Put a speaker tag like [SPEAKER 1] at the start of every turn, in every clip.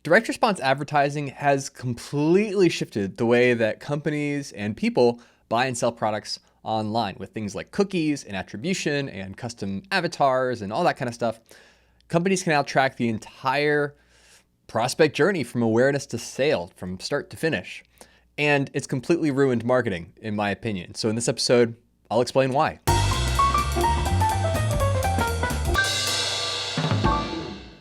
[SPEAKER 1] Direct response advertising has completely shifted the way that companies and people buy and sell products online with things like cookies and attribution and custom avatars and all that kind of stuff. Companies can now track the entire prospect journey from awareness to sale, from start to finish. And it's completely ruined marketing, in my opinion. So in this episode, I'll explain why.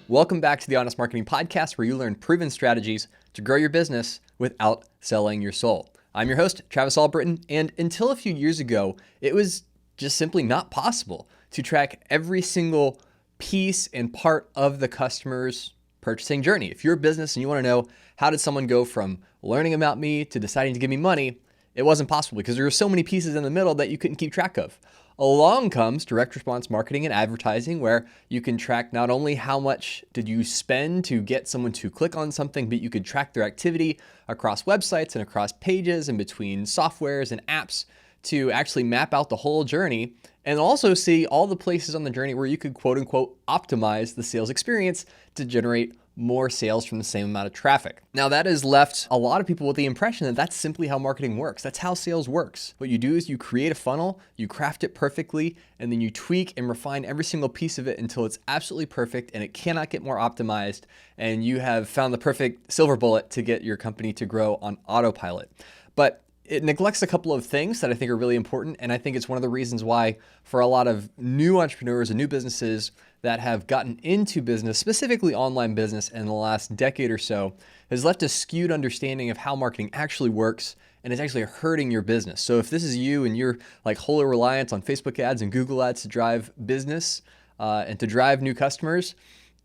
[SPEAKER 1] Welcome back to the Honest Marketing Podcast, where you learn proven strategies to grow your business without selling your soul. I'm your host, Travis Albritton, and until a few years ago, it was just simply not possible to track every single piece and part of the customer's purchasing journey. If you're a business and you want to know how did someone go from learning about me to deciding to give me money, it wasn't possible because there were so many pieces in the middle that you couldn't keep track of. Along comes direct response marketing and advertising, where you can track not only how much did you spend to get someone to click on something, but you could track their activity across websites and across pages and between softwares and apps to actually map out the whole journey, and also see all the places on the journey where you could quote unquote optimize the sales experience to generate more sales from the same amount of traffic. Now that has left a lot of people with the impression that that's simply how marketing works. That's how sales works. What you do is you create a funnel, you craft it perfectly, and then you tweak and refine every single piece of it until it's absolutely perfect and it cannot get more optimized, and you have found the perfect silver bullet to get your company to grow on autopilot. But it neglects a couple of things that I think are really important, and I think it's one of the reasons why for a lot of new entrepreneurs and new businesses that have gotten into business, specifically online business, in the last decade or so, has left a skewed understanding of how marketing actually works, and it's actually hurting your business. So if this is you and you're like wholly reliant on Facebook ads and Google ads to drive business and to drive new customers,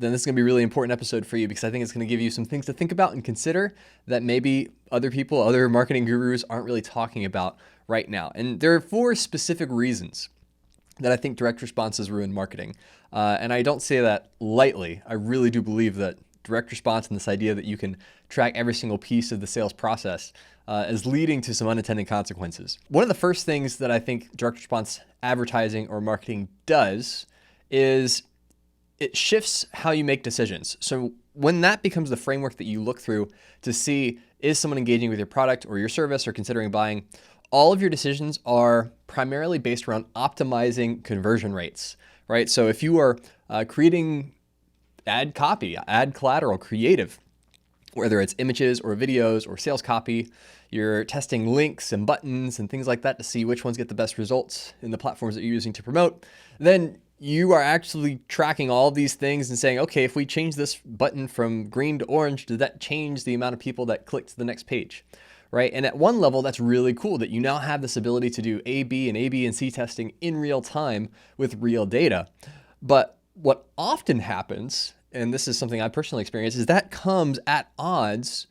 [SPEAKER 1] then this is going to be a really important episode for you, because I think it's going to give you some things to think about and consider that maybe other people, other marketing gurus aren't really talking about right now. And there are 4 specific reasons that I think direct response has ruined marketing. And I don't say that lightly. I really do believe that direct response and this idea that you can track every single piece of the sales process is leading to some unintended consequences. One of the first things that I think direct response advertising or marketing does is it shifts how you make decisions. So when that becomes the framework that you look through to see, is someone engaging with your product or your service or considering buying, all of your decisions are primarily based around optimizing conversion rates, right? So if you are creating ad copy, ad collateral, creative, whether it's images or videos or sales copy, you're testing links and buttons and things like that to see which ones get the best results in the platforms that you're using to promote, then you are actually tracking all of these things and saying, okay, if we change this button from green to orange, did that change the amount of people that click to the next page, right? And at one level, that's really cool that you now have this ability to do A/B and C testing in real time with real data. But what often happens, and this is something I personally experienced, is that comes at odds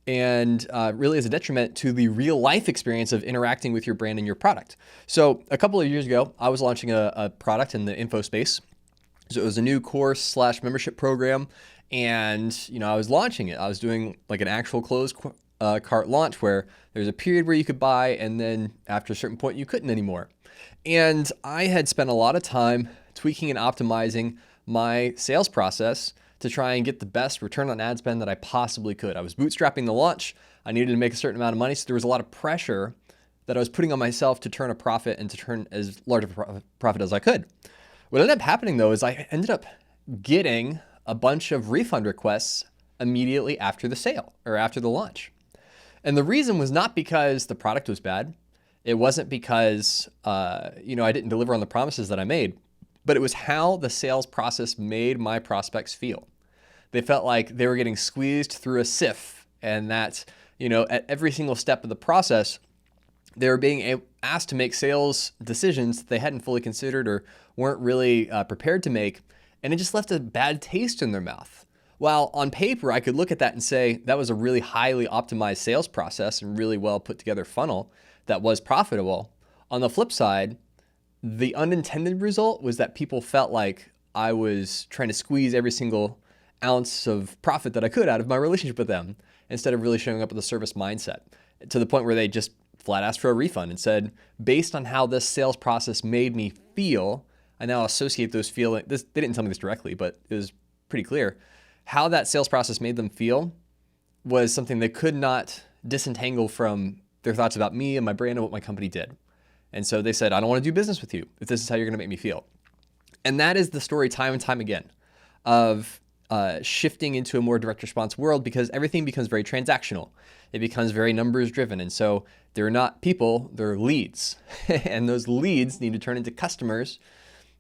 [SPEAKER 1] and really is a detriment to the real life experience of interacting with your brand and your product. So a couple of years ago, I was launching a product in the info space. So it was a new course / membership program. And, I was launching it. I was doing like an actual closed cart launch where there's a period where you could buy, and then after a certain point, you couldn't anymore. And I had spent a lot of time tweaking and optimizing my sales process to try and get the best return on ad spend that I possibly could. I was bootstrapping the launch. I needed to make a certain amount of money, so there was a lot of pressure that I was putting on myself to turn a profit and to turn as large a profit as I could. What ended up happening though is I ended up getting a bunch of refund requests immediately after the sale or after the launch. And the reason was not because the product was bad. It wasn't because I didn't deliver on the promises that I made, but it was how the sales process made my prospects feel. They felt like they were getting squeezed through a sieve, and that, at every single step of the process, they were being asked to make sales decisions that they hadn't fully considered or weren't really prepared to make, and it just left a bad taste in their mouth. While on paper, I could look at that and say that was a really highly optimized sales process and really well put together funnel that was profitable. On the flip side, the unintended result was that people felt like I was trying to squeeze every single ounce of profit that I could out of my relationship with them, instead of really showing up with a service mindset, to the point where they just flat asked for a refund and said, based on how this sales process made me feel, I now associate those feelings. They didn't tell me this directly, but it was pretty clear. how that sales process made them feel was something they could not disentangle from their thoughts about me and my brand and what my company did. And so they said, I don't want to do business with you if this is how you're going to make me feel. And that is the story time and time again of shifting into a more direct response world, because everything becomes very transactional. It becomes very numbers driven. And so they're not people, they're leads. And those leads need to turn into customers.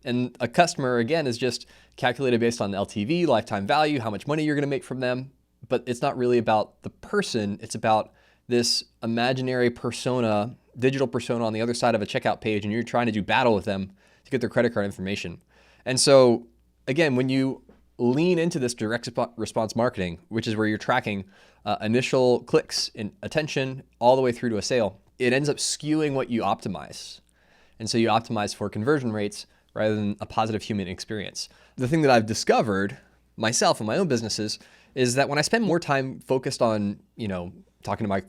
[SPEAKER 1] And a customer, again, is just calculated based on LTV, lifetime value, how much money you're going to make from them. But it's not really about the person. It's about this imaginary persona, digital persona on the other side of a checkout page, and you're trying to do battle with them to get their credit card information. And so, again, when you lean into this direct response marketing, which is where you're tracking initial clicks and attention all the way through to a sale, it ends up skewing what you optimize. And so you optimize for conversion rates rather than a positive human experience. The thing that I've discovered myself in my own businesses is that when I spend more time focused on, talking to my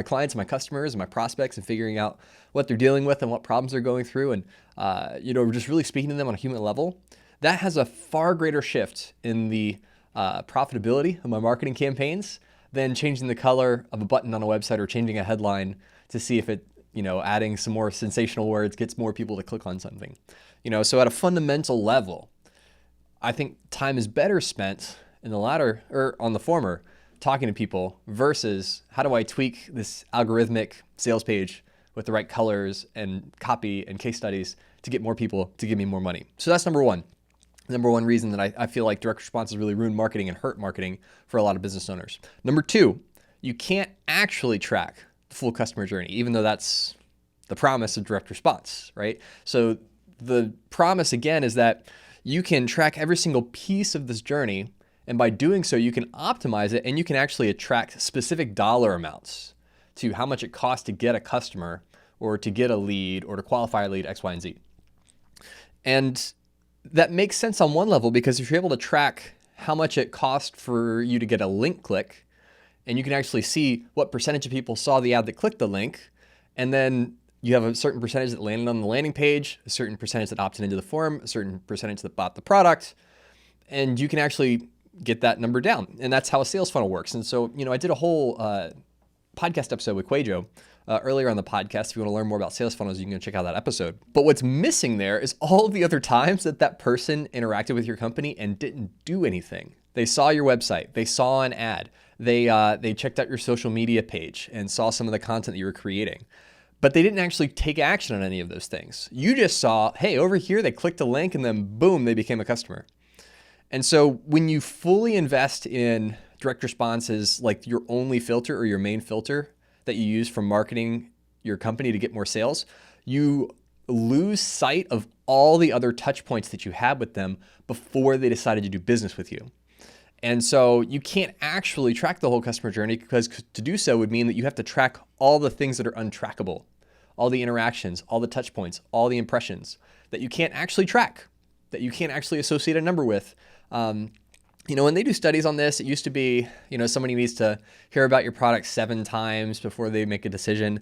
[SPEAKER 1] clients and my customers and my prospects and figuring out what they're dealing with and what problems they're going through, and just really speaking to them on a human level, that has a far greater shift in the profitability of my marketing campaigns than changing the color of a button on a website or changing a headline to see if it, adding some more sensational words gets more people to click on something. So at a fundamental level, I think time is better spent in the latter, or on the former, talking to people, versus how do I tweak this algorithmic sales page with the right colors and copy and case studies to get more people to give me more money. So that's number one. Number one reason that I feel like direct response has really ruined marketing and hurt marketing for a lot of business owners. Number two, you can't actually track the full customer journey, even though that's the promise of direct response, right? So the promise, again, is that you can track every single piece of this journey, and by doing so, you can optimize it, and you can actually attract specific dollar amounts to how much it costs to get a customer or to get a lead or to qualify a lead, X, Y, and Z. And that makes sense on one level, because if you're able to track how much it cost for you to get a link click, and you can actually see what percentage of people saw the ad that clicked the link, and then you have a certain percentage that landed on the landing page, a certain percentage that opted into the forum, a certain percentage that bought the product, and you can actually get that number down. And that's how a sales funnel works. And so, I did a whole podcast episode with Quajo earlier on the podcast. If you want to learn more about sales funnels, you can go check out that episode. But what's missing there is all of the other times that person interacted with your company and didn't do anything. They saw your website, they saw an ad, they checked out your social media page and saw some of the content that you were creating. But they didn't actually take action on any of those things. You just saw, hey, over here, they clicked a link and then boom, they became a customer. And so when you fully invest in direct response as like your only filter or your main filter that you use for marketing your company to get more sales, you lose sight of all the other touch points that you had with them before they decided to do business with you. And so you can't actually track the whole customer journey, because to do so would mean that you have to track all the things that are untrackable, all the interactions, all the touch points, all the impressions that you can't actually track, that you can't actually associate a number with. When they do studies on this, it used to be, somebody needs to hear about your product 7 times before they make a decision.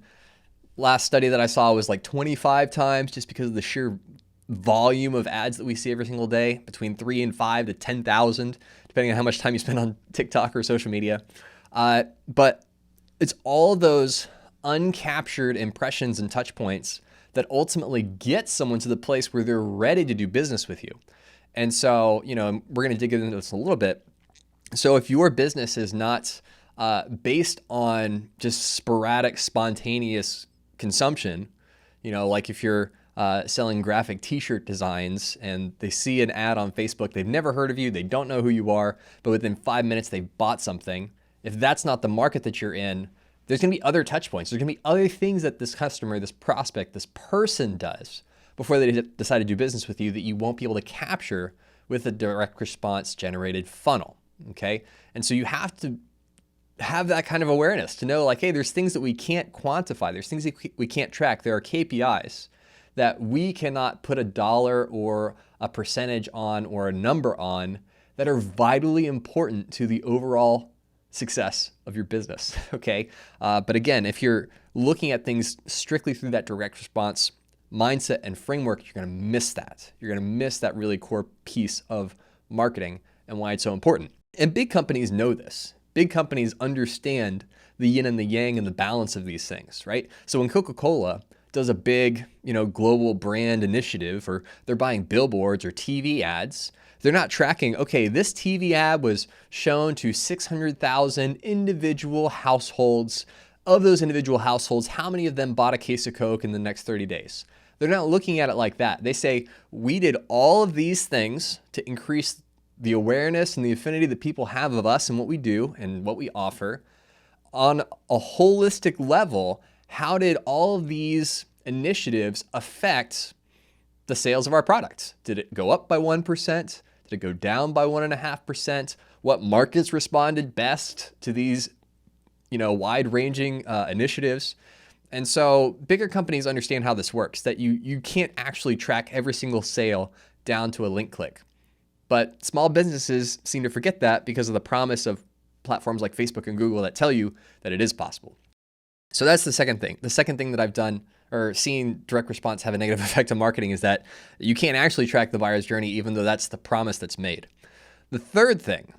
[SPEAKER 1] Last study that I saw was like 25 times, just because of the sheer volume of ads that we see every single day, between 3 and 5 to 10,000, depending on how much time you spend on TikTok or social media. But it's all those uncaptured impressions and touch points that ultimately get someone to the place where they're ready to do business with you. And so, we're going to dig into this a little bit. So if your business is not based on just sporadic, spontaneous consumption, like if you're selling graphic t-shirt designs and they see an ad on Facebook, they've never heard of you, they don't know who you are, but within 5 minutes they bought something. If that's not the market that you're in, there's going to be other touch points. There's going to be other things that this customer, this prospect, this person does before they decide to do business with you that you won't be able to capture with a direct response generated funnel, okay? And so you have to have that kind of awareness to know, like, hey, there's things that we can't quantify. There's things that we can't track. There are KPIs that we cannot put a dollar or a percentage on or a number on that are vitally important to the overall success of your business, okay? But again, if you're looking at things strictly through that direct response mindset and framework, you're going to miss that. You're going to miss that really core piece of marketing and why it's so important. And big companies know this. Big companies understand the yin and the yang and the balance of these things, right? So when Coca-Cola does a big, global brand initiative, or they're buying billboards or TV ads, they're not tracking, okay, this TV ad was shown to 600,000 individual households. Of those individual households, how many of them bought a case of Coke in the next 30 days? They're not looking at it like that. They say, we did all of these things to increase the awareness and the affinity that people have of us and what we do and what we offer. On a holistic level, how did all of these initiatives affect the sales of our products? Did it go up by 1%? Did it go down by 1.5%? What markets responded best to these, wide-ranging initiatives? And so bigger companies understand how this works, that you can't actually track every single sale down to a link click. But small businesses seem to forget that because of the promise of platforms like Facebook and Google that tell you that it is possible. So that's the second thing. The second thing that I've done, or seen direct response have a negative effect on marketing, is that you can't actually track the buyer's journey, even though that's the promise that's made. The third thing,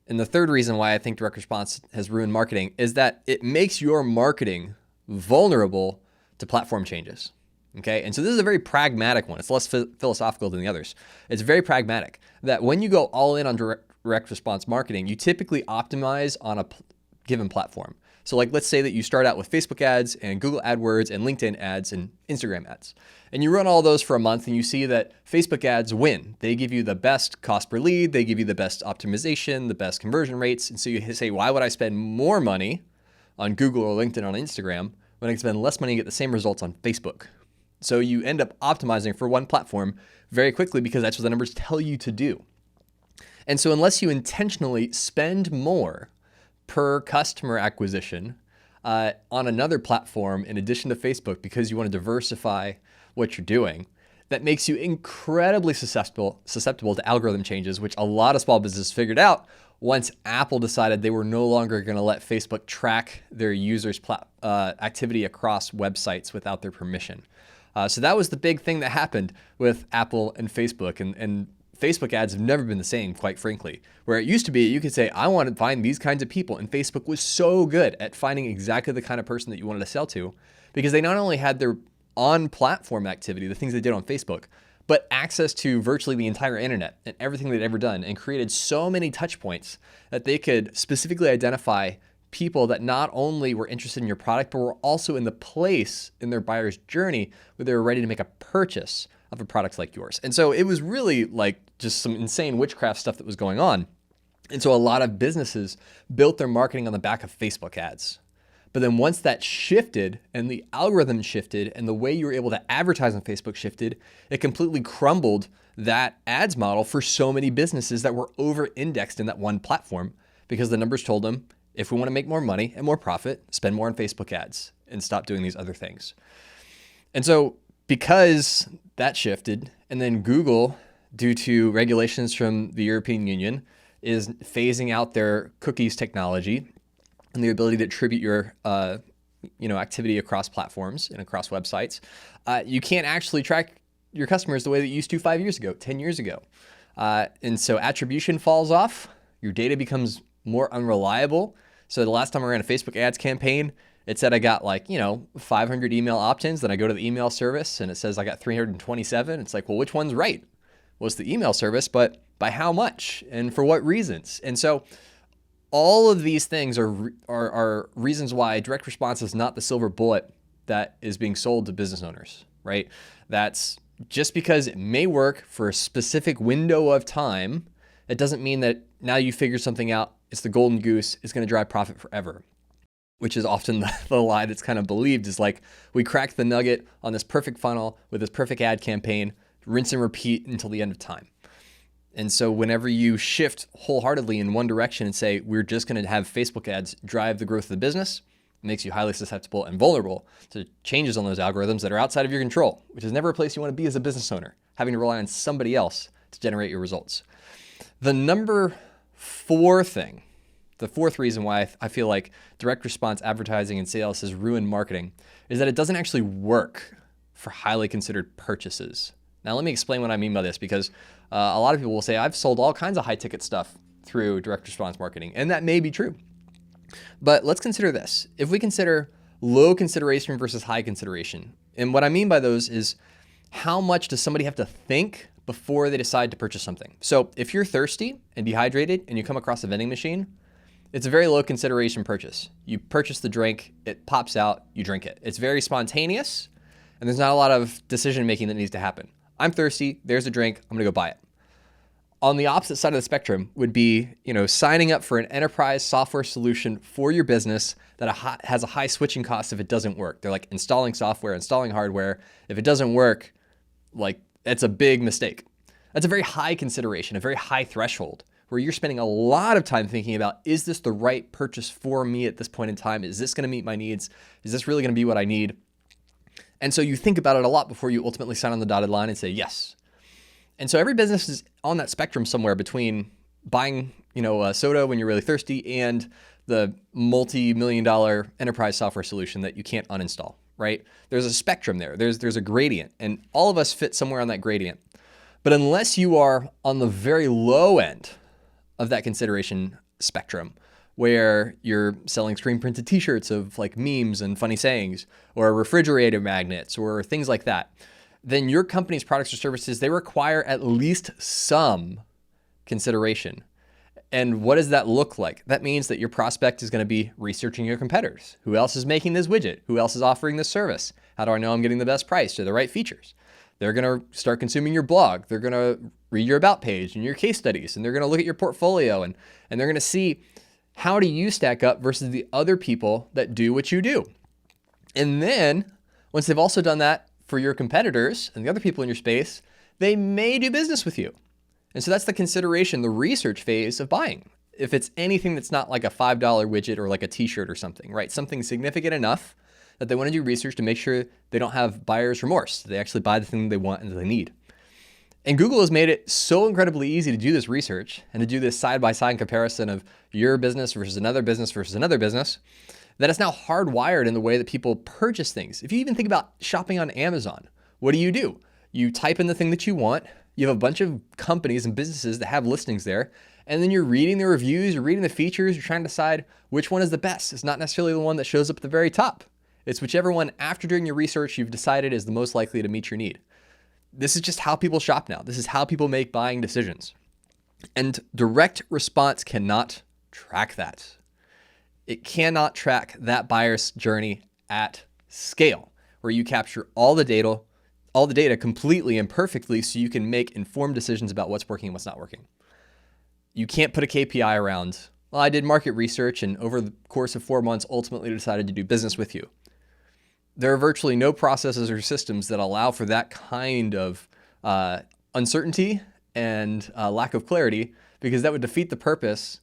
[SPEAKER 1] and the third reason why I think direct response has ruined marketing, is that it makes your marketing vulnerable to platform changes. Okay, and so this is a very pragmatic one. It's less philosophical than the others. It's very pragmatic that when you go all in on direct response marketing, you typically optimize on a given platform. So like, let's say that you start out with Facebook ads and Google AdWords and LinkedIn ads and Instagram ads. And you run all those for a month and you see that Facebook ads win. They give you the best cost per lead. They give you the best optimization, the best conversion rates. And so you say, why would I spend more money on Google or LinkedIn or on Instagram when I can spend less money and get the same results on Facebook? So you end up optimizing for one platform very quickly because that's what the numbers tell you to do. And so unless you intentionally spend more per customer acquisition on another platform in addition to Facebook because you want to diversify what you're doing, that makes you incredibly susceptible to algorithm changes, which a lot of small businesses figured out once Apple decided they were no longer going to let Facebook track their users' activity across websites without their permission. So that was the big thing that happened with Apple and Facebook. And Facebook ads have never been the same, quite frankly. Where it used to be, you could say, I want to find these kinds of people. And Facebook was so good at finding exactly the kind of person that you wanted to sell to, because they not only had their on-platform activity, the things they did on Facebook, but access to virtually the entire internet and everything they'd ever done, and created so many touch points that they could specifically identify people that not only were interested in your product, but were also in the place in their buyer's journey where they were ready to make a purchase of a product like yours. And so it was really like just some insane witchcraft stuff that was going on. And so a lot of businesses built their marketing on the back of Facebook ads. But then once that shifted and the algorithm shifted and the way you were able to advertise on Facebook shifted, it completely crumbled that ads model for so many businesses that were over-indexed in that one platform, because the numbers told them, if we want to make more money and more profit, spend more on Facebook ads and stop doing these other things. And so because that shifted, and then Google, due to regulations from the European Union, is phasing out their cookies technology and the ability to attribute your activity across platforms and across websites, you can't actually track your customers the way that you used to 5 years ago, 10 years ago. And so attribution falls off, your data becomes more unreliable. So the last time I ran a Facebook ads campaign, it said I got 500 email opt-ins. Then I go to the email service and it says I got 327. It's like, well, which one's right? Well, it's the email service, but by how much and for what reasons? And so all of these things are reasons why direct response is not the silver bullet that is being sold to business owners, right? That's just because it may work for a specific window of time, it doesn't mean that now you figure something out, it's the golden goose, it's going to drive profit forever, which is often the lie that's kind of believed, is like, we cracked the nugget on this perfect funnel with this perfect ad campaign, rinse and repeat until the end of time. And so whenever you shift wholeheartedly in one direction and say, we're just going to have Facebook ads drive the growth of the business, it makes you highly susceptible and vulnerable to changes on those algorithms that are outside of your control, which is never a place you want to be as a business owner, having to rely on somebody else to generate your results. The number four thing, the fourth reason why I feel like direct response advertising and sales has ruined marketing, is that it doesn't actually work for highly considered purchases. Now, let me explain what I mean by this, because a lot of people will say, I've sold all kinds of high ticket stuff through direct response marketing. And that may be true. But let's consider this. If we consider low consideration versus high consideration, and what I mean by those is how much does somebody have to think before they decide to purchase something? So if you're thirsty and dehydrated and you come across a vending machine, it's a very low consideration purchase. You purchase the drink, it pops out, you drink it. It's very spontaneous, and there's not a lot of decision making that needs to happen. I'm thirsty, there's a drink, I'm gonna go buy it. On the opposite side of the spectrum would be, signing up for an enterprise software solution for your business that has a high switching cost if it doesn't work. They're like installing software, installing hardware. If it doesn't work, it's a big mistake. That's a very high consideration, a very high threshold, where you're spending a lot of time thinking about, is this the right purchase for me at this point in time? Is this gonna meet my needs? Is this really gonna be what I need? And so you think about it a lot before you ultimately sign on the dotted line and say yes. And so every business is on that spectrum somewhere between buying, a soda when you're really thirsty and the multi-million-dollar enterprise software solution that you can't uninstall, right? There's a spectrum there. There's a gradient, and all of us fit somewhere on that gradient. But unless you are on the very low end of that consideration spectrum, where you're selling screen printed t-shirts of like memes and funny sayings, or refrigerator magnets, or things like that, then your company's products or services, they require at least some consideration. And what does that look like? That means that your prospect is going to be researching your competitors. Who else is making this widget? Who else is offering this service? How do I know I'm getting the best price or the right features? They're going to start consuming your blog. They're going to read your about page and your case studies, and they're going to look at your portfolio, and they're going to see, how do you stack up versus the other people that do what you do? And then once they've also done that for your competitors and the other people in your space, they may do business with you. And so that's the consideration, the research phase of buying. If it's anything that's not like a $5 widget or like a t-shirt or something, right? Something significant enough that they want to do research to make sure they don't have buyer's remorse. They actually buy the thing they want and that they need. And Google has made it so incredibly easy to do this research and to do this side-by-side comparison of your business versus another business that it's now hardwired in the way that people purchase things. If you even think about shopping on Amazon, what do? You type in the thing that you want, you have a bunch of companies and businesses that have listings there, and then you're reading the reviews, you're reading the features, you're trying to decide which one is the best. It's not necessarily the one that shows up at the very top. It's whichever one, after doing your research, you've decided is the most likely to meet your need. This is just how people shop now. This is how people make buying decisions. And direct response cannot track that. It cannot track that buyer's journey at scale, where you capture all the data completely and perfectly so you can make informed decisions about what's working and what's not working. You can't put a KPI around, well, I did market research and over the course of 4 months ultimately decided to do business with you. There are virtually no processes or systems that allow for that kind of uncertainty and lack of clarity, because that would defeat the purpose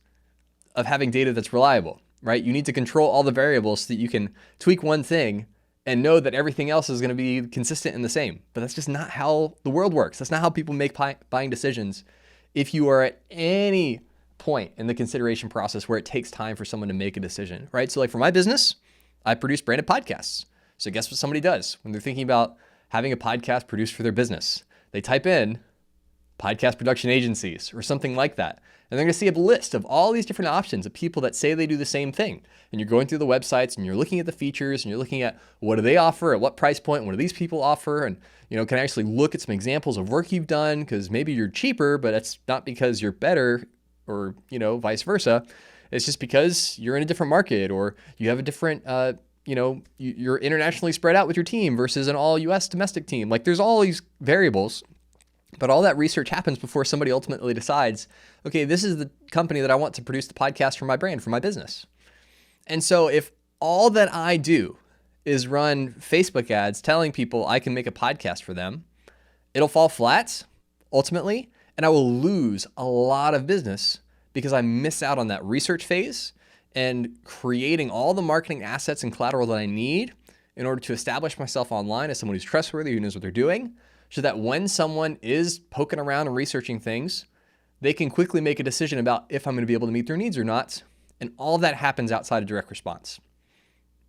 [SPEAKER 1] of having data that's reliable, right? You need to control all the variables so that you can tweak one thing and know that everything else is going to be consistent and the same. But that's just not how the world works. That's not how people make buying decisions. If you are at any point in the consideration process where it takes time for someone to make a decision, right? So like for my business, I produce branded podcasts. So guess what somebody does when they're thinking about having a podcast produced for their business? They type in podcast production agencies or something like that. And they're going to see a list of all these different options of people that say they do the same thing. And you're going through the websites and you're looking at the features and you're looking at what do they offer, at what price point, what do these people offer? And, can I actually look at some examples of work you've done? Because maybe you're cheaper, but it's not because you're better or, vice versa. It's just because you're in a different market or you have a different, you're internationally spread out with your team versus an all US domestic team. Like there's all these variables. But all that research happens before somebody ultimately decides, okay, this is the company that I want to produce the podcast for my brand, for my business. And so if all that I do is run Facebook ads telling people I can make a podcast for them, it'll fall flat ultimately, and I will lose a lot of business because I miss out on that research phase and creating all the marketing assets and collateral that I need in order to establish myself online as someone who's trustworthy, who knows what they're doing, so that when someone is poking around and researching things, they can quickly make a decision about if I'm going to be able to meet their needs or not. And all that happens outside of direct response.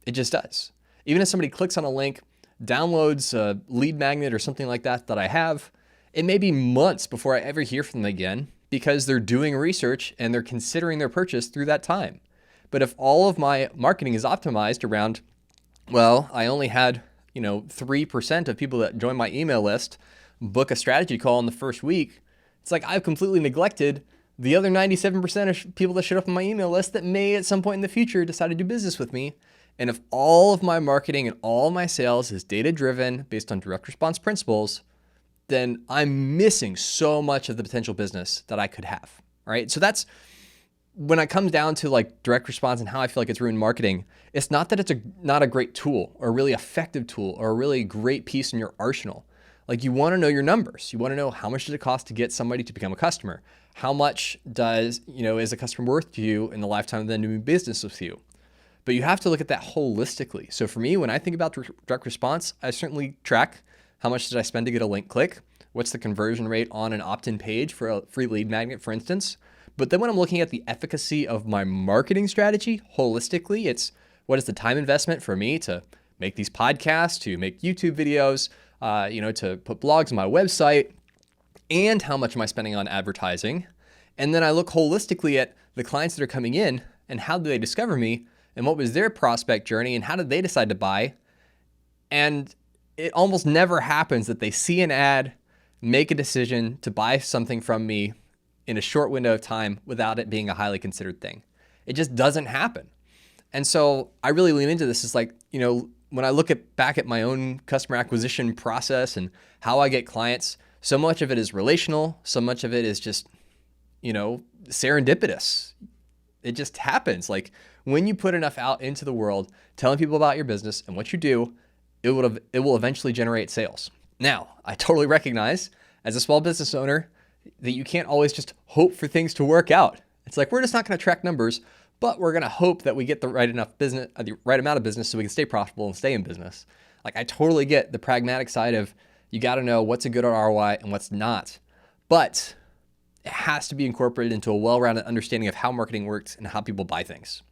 [SPEAKER 1] It just does. Even if somebody clicks on a link, downloads a lead magnet or something like that I have, it may be months before I ever hear from them again because they're doing research and they're considering their purchase through that time. But if all of my marketing is optimized around, well, I only had, 3% of people that join my email list book a strategy call in the first week, it's like I've completely neglected the other 97% of people that showed up on my email list that may at some point in the future decide to do business with me. And if all of my marketing and all my sales is data-driven based on direct response principles, then I'm missing so much of the potential business that I could have, right? So that's when it comes down to like direct response and how I feel like it's ruined marketing. It's not that it's not a great tool or a really effective tool or a really great piece in your arsenal. Like, you want to know your numbers. You want to know how much does it cost to get somebody to become a customer? How much is a customer worth to you in the lifetime of them doing business with you? But you have to look at that holistically. So for me, when I think about direct response, I certainly track how much did I spend to get a link click? What's the conversion rate on an opt-in page for a free lead magnet, for instance? But then when I'm looking at the efficacy of my marketing strategy holistically, it's what is the time investment for me to make these podcasts, to make YouTube videos, to put blogs on my website, and how much am I spending on advertising? And then I look holistically at the clients that are coming in and how do they discover me and what was their prospect journey and how did they decide to buy? And it almost never happens that they see an ad, make a decision to buy something from me in a short window of time without it being a highly considered thing. It just doesn't happen. And so I really lean into this. It's like, when I look back at my own customer acquisition process and how I get clients, so much of it is relational. So much of it is just, serendipitous. It just happens. Like, when you put enough out into the world, telling people about your business and what you do, it will eventually generate sales. Now, I totally recognize as a small business owner that you can't always just hope for things to work out. It's like, we're just not going to track numbers, but we're going to hope that we get the right amount of business so we can stay profitable and stay in business. Like, I totally get the pragmatic side of you got to know what's a good ROI and what's not, but it has to be incorporated into a well-rounded understanding of how marketing works and how people buy things.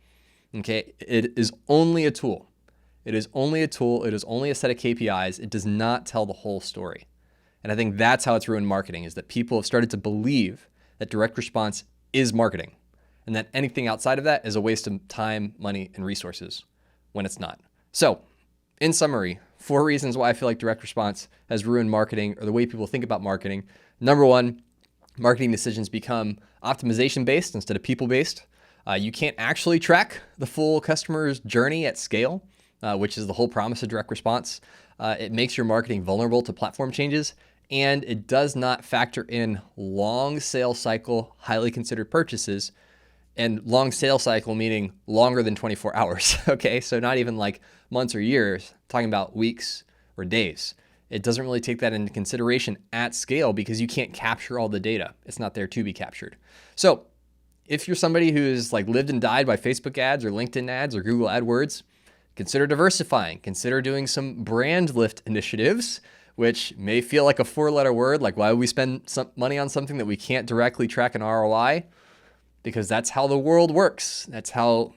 [SPEAKER 1] Okay. It is only a tool. It is only a tool. It is only a set of KPIs. It does not tell the whole story. And I think that's how it's ruined marketing, is that people have started to believe that direct response is marketing and that anything outside of that is a waste of time, money, and resources when it's not. So, in summary, 4 reasons why I feel like direct response has ruined marketing or the way people think about marketing. Number 1, marketing decisions become optimization-based instead of people-based. You can't actually track the full customer's journey at scale, which is the whole promise of direct response. It makes your marketing vulnerable to platform changes, and it does not factor in long sales cycle, highly considered purchases, and long sales cycle meaning longer than 24 hours, okay? So not even like months or years, talking about weeks or days. It doesn't really take that into consideration at scale because you can't capture all the data. It's not there to be captured. So if you're somebody who's like lived and died by Facebook ads or LinkedIn ads or Google AdWords, consider diversifying. Consider doing some brand lift initiatives, which may feel like a 4-letter word. Like, why would we spend some money on something that we can't directly track an ROI? Because that's how the world works. That's how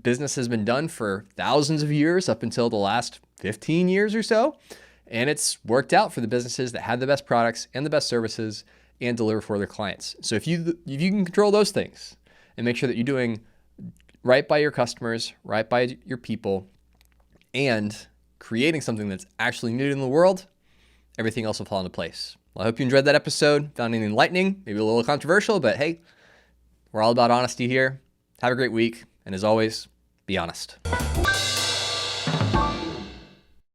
[SPEAKER 1] business has been done for thousands of years up until the last 15 years or so. And it's worked out for the businesses that have the best products and the best services and deliver for their clients. So if you can control those things and make sure that you're doing right by your customers, right by your people, and creating something that's actually needed in the world, everything else will fall into place. Well, I hope you enjoyed that episode, found it enlightening, maybe a little controversial, but hey, we're all about honesty here. Have a great week, and as always, be honest.